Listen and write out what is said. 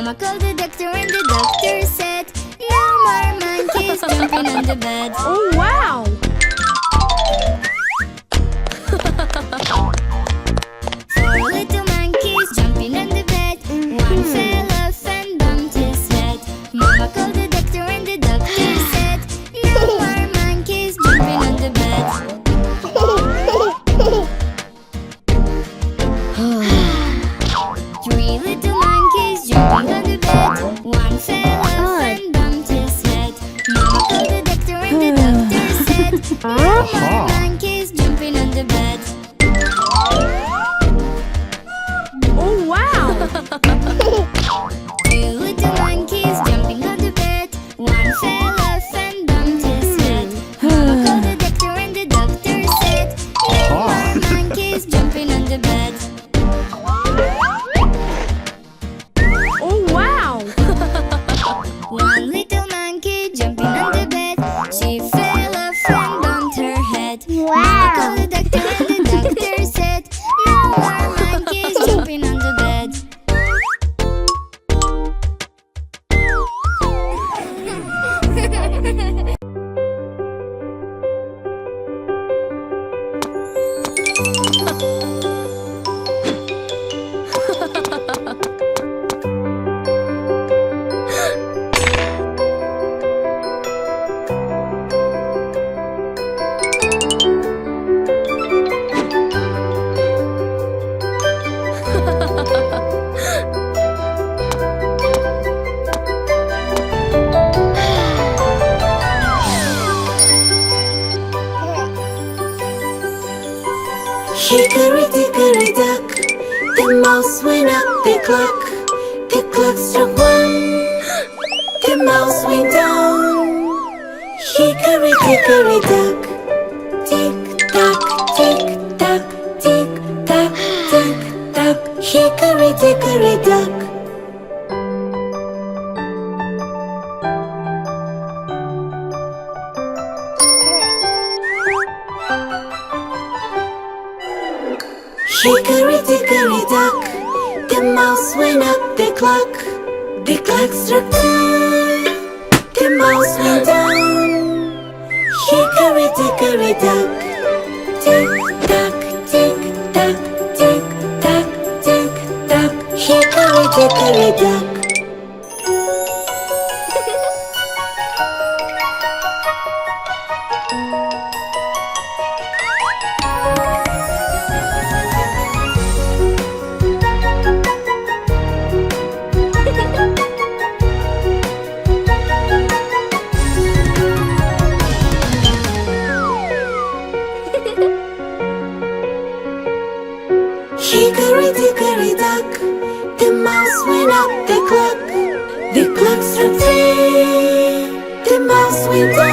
Mama called the doctor and the doctor said, no more monkeys jumping on the bed. Oh, wow! Four little monkeys jumping on the bed. One fell off and bumped his head. Mama called the doctor and the doctor said, no more monkeys jumping on the bed. Three little monkeys jumping on the bed. One fell off and bumped his head. Mama called the doctor and the doctor said, no more monkeys jumping on the bed. Oh, wow! Two little monkeys jumping on the bed. One fell off and bumped his head. Mama called the doctor and the doctor said, no more monkeys jumping on the bed. Oh, wow! One little monkey jumping on the bed. She fell off and bumped her head. Mama called the doctor and the doctor said, no more monkeys jumping on the bed. Hickory dickory dock, the mouse went up the clock. The clock struck one, the mouse went down. Hickory dickory dock, tick tock, tick tock, tick tock, tick tock. Hickory dickory dock. Hickory dickory dock, the mouse went up the clock. The clock struck two, the mouse went down. Hickory dickory dock, tick tock, tick tock, tick tock, tick tock. Hickory dickory dock. Hickory dickory dock, the mouse went up the clock. The clock struck three, the mouse went down.